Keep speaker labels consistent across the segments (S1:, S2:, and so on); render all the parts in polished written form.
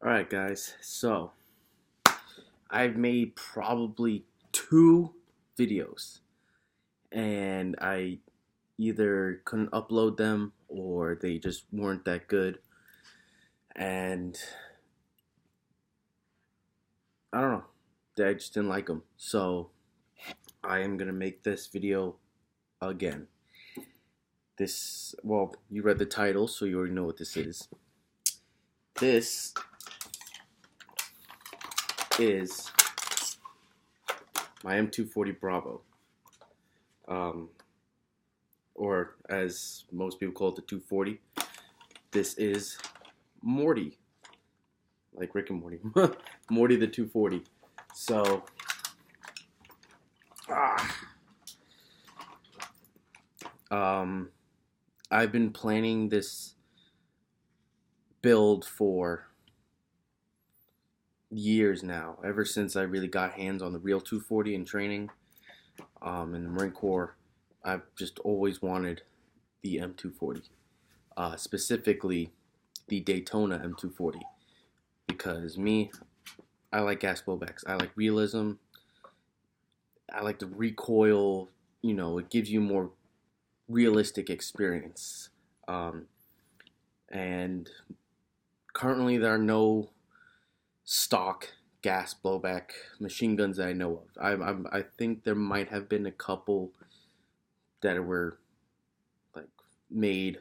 S1: Alright guys, so I've made probably two videos and I either couldn't upload them or they just weren't that good, and I don't know, I just didn't like them. So I am gonna make this video again. Well, you read the title, so you already know what this is. This is my M240 Bravo. Um, or as most people call it, the 240. This is Morty, like Rick and Morty. Morty the 240. So, ah, um, I've been planning this build for years now, ever since I really got hands on the real 240 in training. In the Marine Corps, I've just always wanted the M240, specifically the Daytona M240, because I like gas blowbacks. I like realism. I like the recoil. It gives you more realistic experience. And currently, there are no stock gas blowback machine guns that I know of. I think there might have been a couple that were like made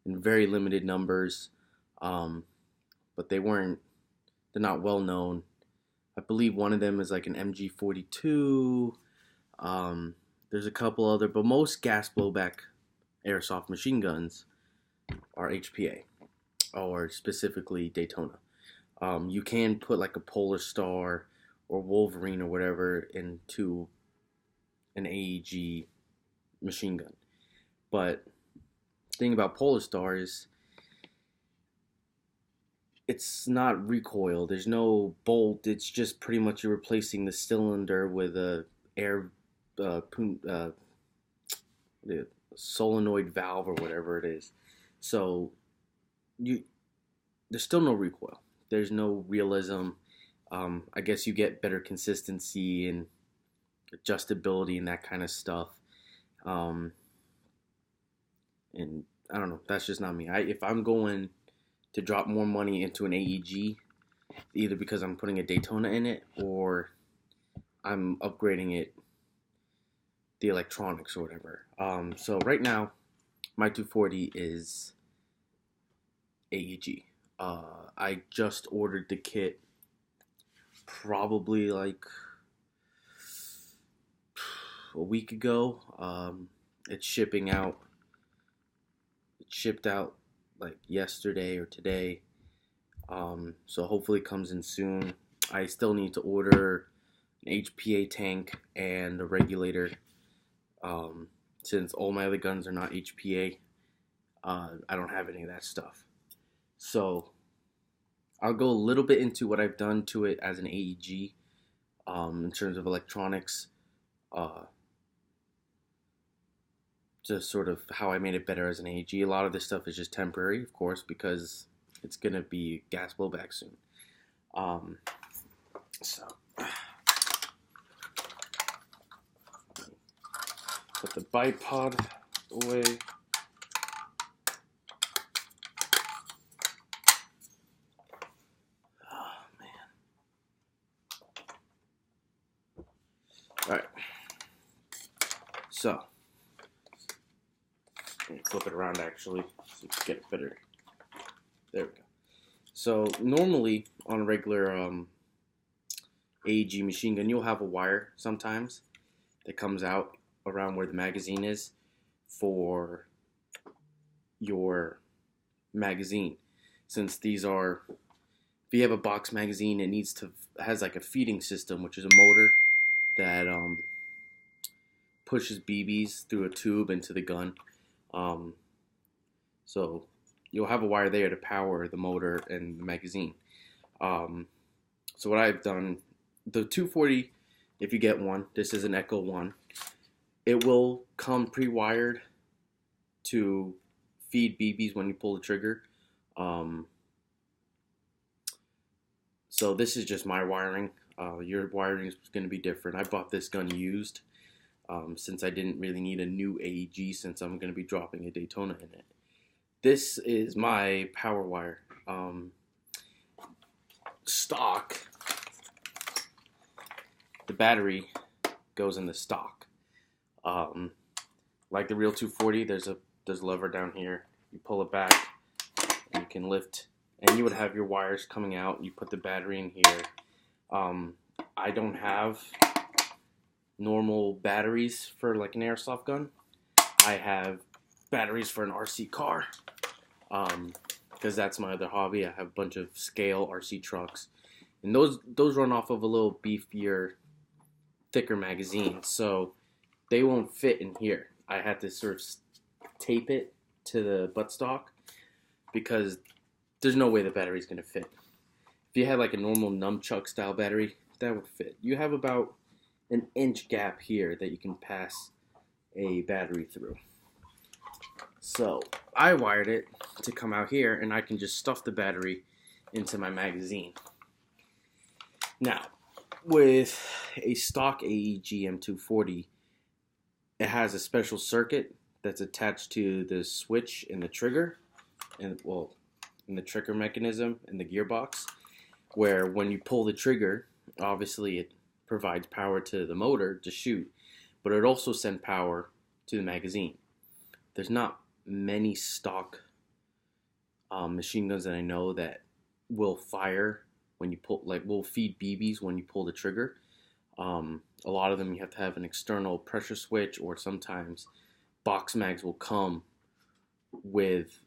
S1: in very limited numbers, but they're not well known. I believe one of them is like an MG42. There's a couple other, but most gas blowback airsoft machine guns are HPA, or specifically Daytona. You can put like a Polar Star or Wolverine or whatever into an AEG machine gun. But the thing about Polar Star is it's not recoil. There's no bolt. It's just pretty much you're replacing the cylinder with a air the solenoid valve or whatever it is. So you there's still no recoil. There's no realism. I guess you get better consistency and adjustability and that kind of stuff. Um, and I don't know. That's just not me. If I'm going to drop more money into an AEG, either because I'm putting a Daytona in it or I'm upgrading it, the electronics or whatever. So right now, my 240 is AEG. I just ordered the kit probably like a week ago. It's shipping out. It shipped out like yesterday or today. So hopefully it comes in soon. I still need to order an HPA tank and a regulator. Since all my other guns are not HPA, I don't have any of that stuff. So I'll go a little bit into what I've done to it as an AEG, in terms of electronics, uh, just sort of how I made it better as an AEG. A lot of this stuff is just temporary, of course, because it's gonna be gas blowback soon. Um, so put the bipod away. Oh man! All right, so let me flip it around actually, so you can get it better. There we go. So normally on a regular AEG machine gun, you'll have a wire sometimes that comes out around where the magazine is for your magazine. Since these are, if you have a box magazine, has like a feeding system, which is a motor that pushes BBs through a tube into the gun. Um, so you'll have a wire there to power the motor and the magazine. So what I've done, the 240, if you get one, this is an Echo 1. It will come pre-wired to feed BBs when you pull the trigger. So this is just my wiring. Your wiring is going to be different. I bought this gun used since I didn't really need a new AEG since I'm going to be dropping a Daytona in it. This is my power wire. Stock, the battery goes in the stock. Like the real 240, there's a lever down here. You pull it back, and you can lift, and you would have your wires coming out. You put the battery in here. I don't have normal batteries for like an airsoft gun. I have batteries for an RC car, because that's my other hobby. I have a bunch of scale RC trucks, and those run off of a little beefier, thicker magazine, so they won't fit in here. I had to sort of tape it to the buttstock because there's no way the battery's going to fit. If you had like a normal nunchuck style battery, that would fit. You have about an inch gap here that you can pass a battery through. So I wired it to come out here, and I can just stuff the battery into my magazine. Now, with a stock AEG M240, it has a special circuit that's attached to the switch in the trigger, and in the trigger mechanism in the gearbox, where when you pull the trigger, obviously it provides power to the motor to shoot, but it also sends power to the magazine. There's not many stock machine guns that I know that will fire when you pull, like will feed BBs when you pull the trigger. A lot of them you have to have an external pressure switch, or sometimes box mags will come with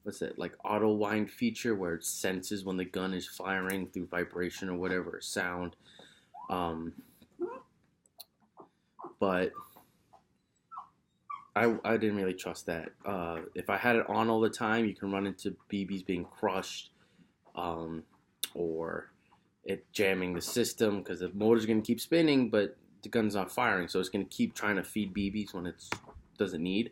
S1: what's it, like auto wind feature, where it senses when the gun is firing through vibration or whatever sound. But I didn't really trust that. If I had it on all the time, you can run into BBs being crushed, or it jamming the system because the motor's going to keep spinning, but the gun's not firing, so it's going to keep trying to feed BBs when it doesn't need.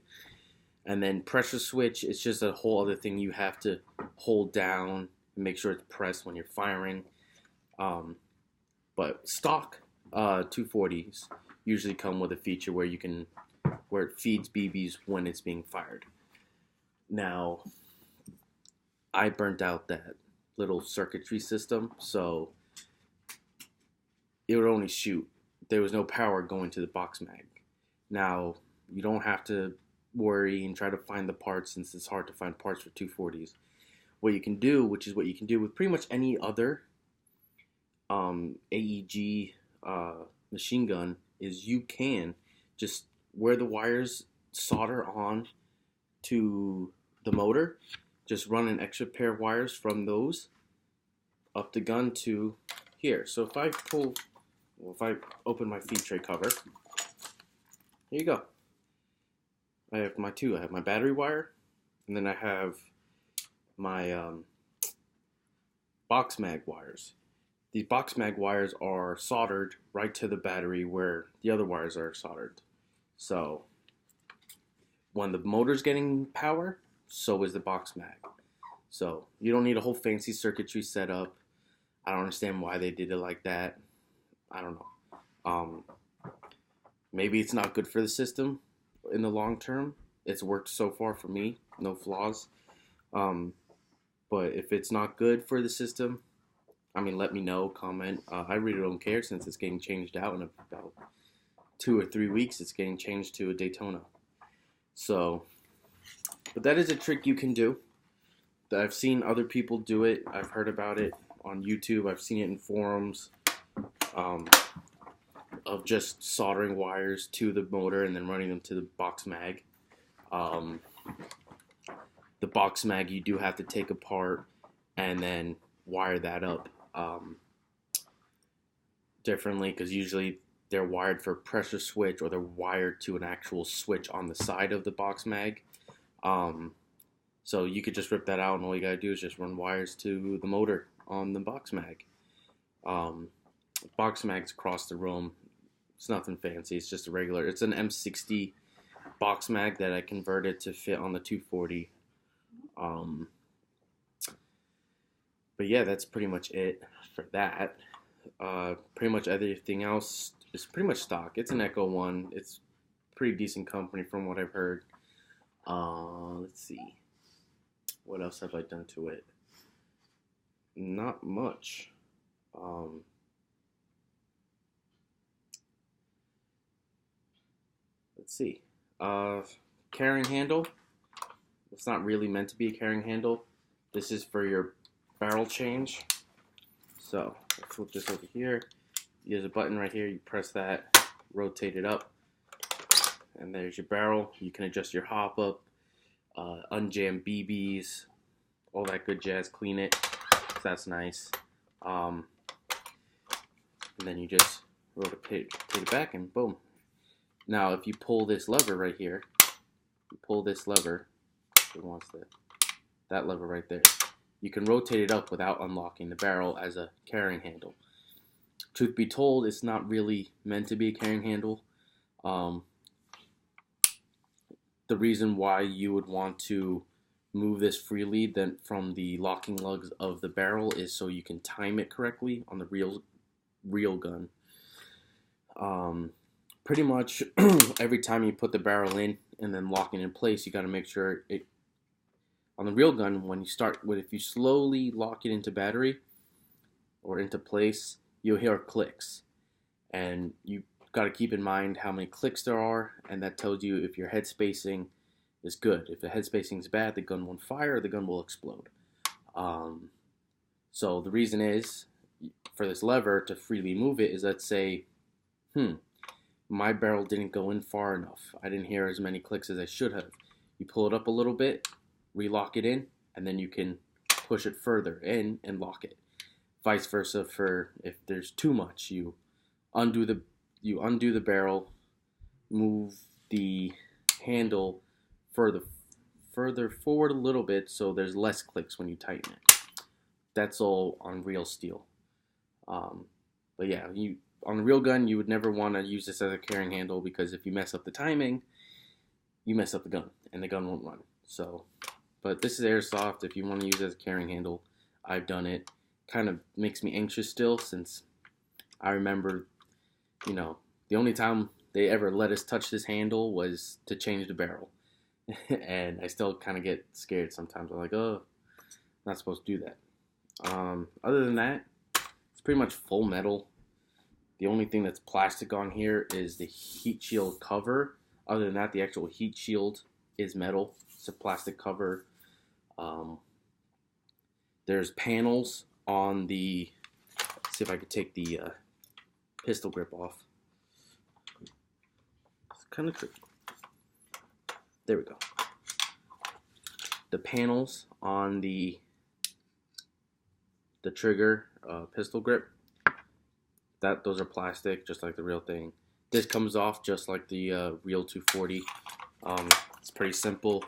S1: And then pressure switch, it's just a whole other thing you have to hold down and make sure it's pressed when you're firing. But stock 240s usually come with a feature where it feeds BBs when it's being fired. Now, I burnt out that little circuitry system, so it would only shoot. There was no power going to the box mag. Now, you don't have to worry and try to find the parts, since it's hard to find parts for 240s. What you can do, which is what you can do with pretty much any other AEG machine gun, is you can just, where the wires solder on to the motor, just run an extra pair of wires from those up the gun to here. So if I open my feed tray cover, here you go. I have my I have my battery wire, and then I have my box mag wires. These box mag wires are soldered right to the battery where the other wires are soldered. So when the motor's getting power, so is the box mag. So you don't need a whole fancy circuitry setup. I don't understand why they did it like that. I don't know. Maybe it's not good for the system in the long term. It's worked so far for me, no flaws. But if it's not good for the system, I mean, let me know, comment. I really don't care, since it's getting changed out in about 2 or 3 weeks. It's getting changed to a Daytona. So, but that is a trick you can do. I've seen other people do it. I've heard about it on YouTube. I've seen it in forums, of just soldering wires to the motor and then running them to the box mag. The box mag you do have to take apart and then wire that up differently, because usually they're wired for a pressure switch, or they're wired to an actual switch on the side of the box mag. So you could just rip that out, and all you gotta do is just run wires to the motor on the box mag. Box mags across the room. It's nothing fancy. It's just a regular. It's an M60 box mag that I converted to fit on the 240. But yeah, that's pretty much it for that. Pretty much everything else is pretty much stock. It's an Echo one. It's pretty decent company from what I've heard. Let's see. What else have I done to it? Not much. Um, let's see. Carrying handle. It's not really meant to be a carrying handle. This is for your barrel change. So, I flip this over here. There's a button right here. You press that, rotate it up, and there's your barrel. You can adjust your hop up, unjam BBs, all that good jazz. Clean it. So that's nice. And then you just rotate it back, and boom. Now, if you pull this lever right here, you pull this lever. It wants that lever right there. You can rotate it up without unlocking the barrel as a carrying handle. Truth be told, it's not really meant to be a carrying handle. The reason why you would want to move this freely then from the locking lugs of the barrel is so you can time it correctly on the real gun. Pretty much every time you put the barrel in and then lock it in place, you got to make sure it. On the real gun, when you start with, if you slowly lock it into battery or into place, you'll hear clicks, and you got to keep in mind how many clicks there are, and that tells you if your head spacing is good. If the head spacing is bad, the gun won't fire, the gun will explode. So the reason is for this lever to freely move it is, let's say, my barrel didn't go in far enough. I didn't hear as many clicks as I should have. You pull it up a little bit, relock it in, and then you can push it further in and lock it. Vice versa for if there's too much, you undo the barrel, move the handle further forward a little bit so there's less clicks when you tighten it. That's all on real steel. But yeah, on a real gun, you would never want to use this as a carrying handle, because if you mess up the timing, you mess up the gun and the gun won't run. So, but this is airsoft. If you want to use it as a carrying handle, I've done it. Kind of makes me anxious still, since I remember, the only time they ever let us touch this handle was to change the barrel. And I still kind of get scared sometimes. I'm like, oh, not supposed to do that. Other than that, it's pretty much full metal. The only thing that's plastic on here is the heat shield cover. Other than that, the actual heat shield is metal. It's a plastic cover. There's panels on the, let's see if I could take the pistol grip off. It's kind of tricky. There we go. The panels on the trigger pistol grip, those are plastic, just like the real thing. This comes off just like the real 240. It's pretty simple.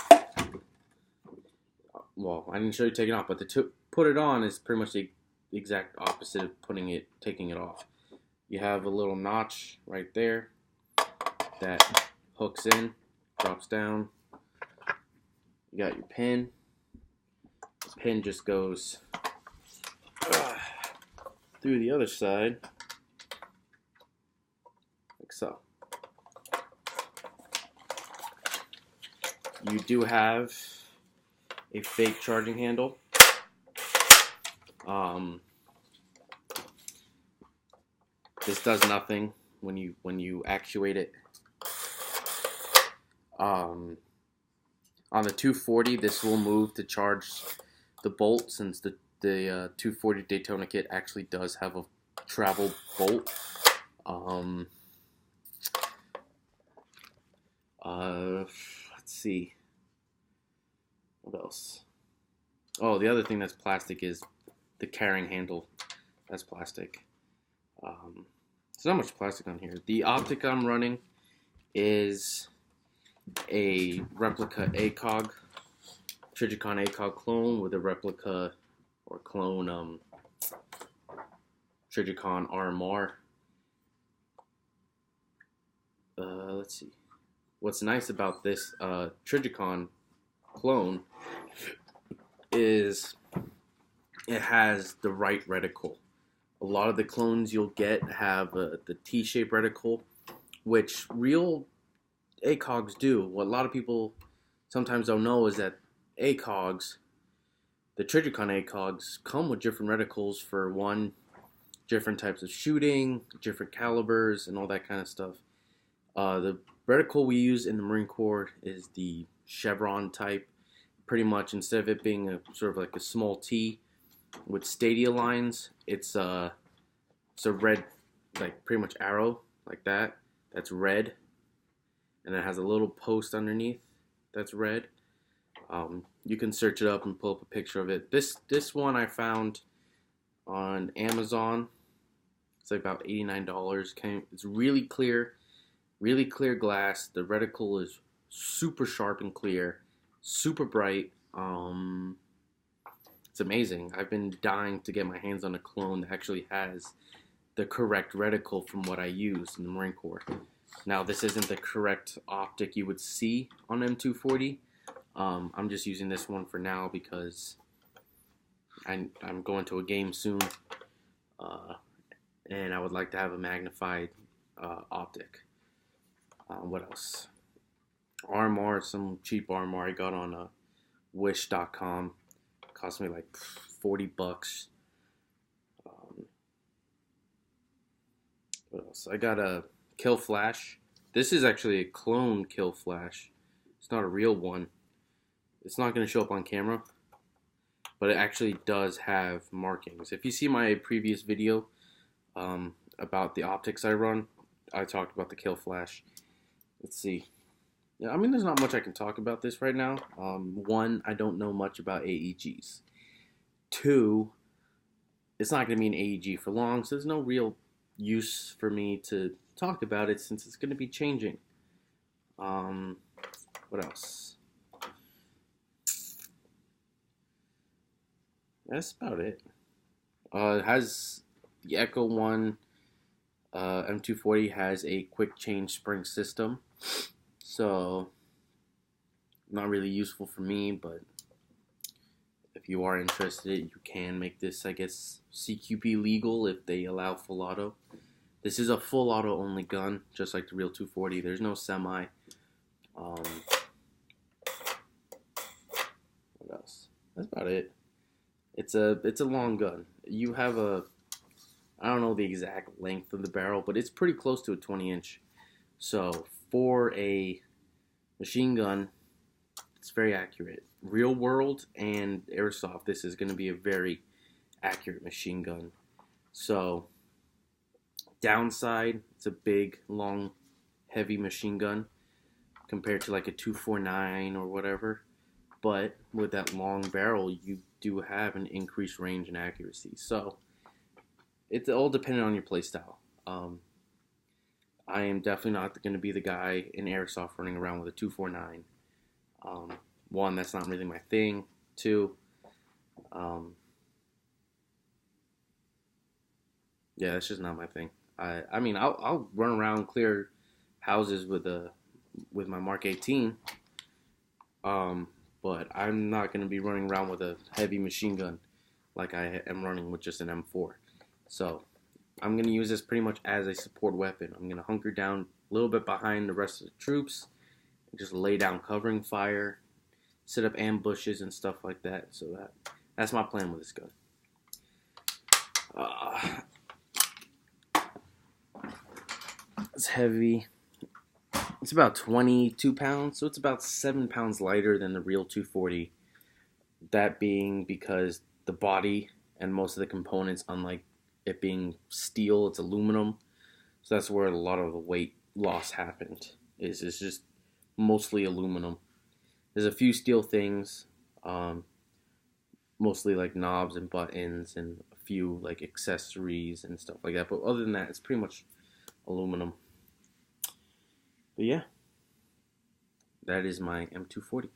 S1: Well, I didn't show you taking it off, but to put it on is pretty much the exact opposite of taking it off. You have a little notch right there that hooks in, drops down. You got your pin. The pin just goes through the other side, like so. You do have a fake charging handle. This does nothing when you actuate it. On the 240, this will move to charge the bolt, since the 240 Daytona kit actually does have a travel bolt. Let's see. What else? Oh, the other thing that's plastic is the carrying handle. That's plastic. There's not much plastic on here. The optic I'm running is a replica ACOG, Trijicon ACOG clone with a replica or clone Trijicon RMR. Let's see. What's nice about this Trijicon clone is it has the right reticle. A lot of the clones you'll get have the T-shaped reticle, which real ACOGs do. What a lot of people sometimes don't know is that ACOGs, the Trijicon ACOGs, come with different reticles for one, different types of shooting, different calibers, and all that kind of stuff. The reticle we use in the Marine Corps is the chevron type. Pretty much, instead of it being a sort of like a small T with stadia lines, it's a red, like pretty much arrow like that. That's red, and it has a little post underneath that's red. You can search it up and pull up a picture of it. This one I found on Amazon. It's like about $89. It's really clear glass. The reticle is super sharp and clear, super bright. It's amazing. I've been dying to get my hands on a clone that actually has the correct reticle from what I use in the Marine Corps. Now, this isn't the correct optic you would see on M240. I'm just using this one for now because I'm going to a game soon, and I would like to have a magnified optic. What else? RMR, some cheap RMR I got on wish.com. Cost me like $40. What else? I got a Kill Flash. This is actually a clone Kill Flash. It's not a real one. It's not going to show up on camera, but it actually does have markings. If you see my previous video about the optics I run, I talked about the Kill Flash. Let's see. Yeah, I mean, there's not much I can talk about this right now. One, I don't know much about AEGs. Two, it's not going to be an AEG for long, so there's no real use for me to talk about it since it's going to be changing. What else? That's about it. It has the Echo 1 M240 has a quick change spring system, so not really useful for me, but if you are interested, you can make this, I guess, CQB legal if they allow full auto. This is a full auto only gun, just like the real 240. There's no semi. What else? That's about it. It's a long gun. You have I don't know the exact length of the barrel, but it's pretty close to a 20-inch. So for a machine gun, it's very accurate. Real world and airsoft, this is going to be a very accurate machine gun. So downside, it's a big, long, heavy machine gun compared to like a 249 or whatever. But with that long barrel, you do have an increased range and accuracy. So it's all dependent on your playstyle. I am definitely not going to be the guy in airsoft running around with a 249. One, that's not really my thing. Two, yeah, that's just not my thing. I mean, I'll run around clear houses with my Mark 18. But I'm not going to be running around with a heavy machine gun like I am running with just an M4. So I'm going to use this pretty much as a support weapon. I'm going to hunker down a little bit behind the rest of the troops, and just lay down covering fire, set up ambushes and stuff like that. So that's my plan with this gun. It's heavy. It's about 22 pounds, so it's about 7 pounds lighter than the real 240. That being because the body and most of the components, unlike it being steel, it's aluminum. So that's where a lot of the weight loss happened. It's just mostly aluminum. There's a few steel things, mostly like knobs and buttons and a few like accessories and stuff like that. But other than that, it's pretty much aluminum. But yeah, that is my M240.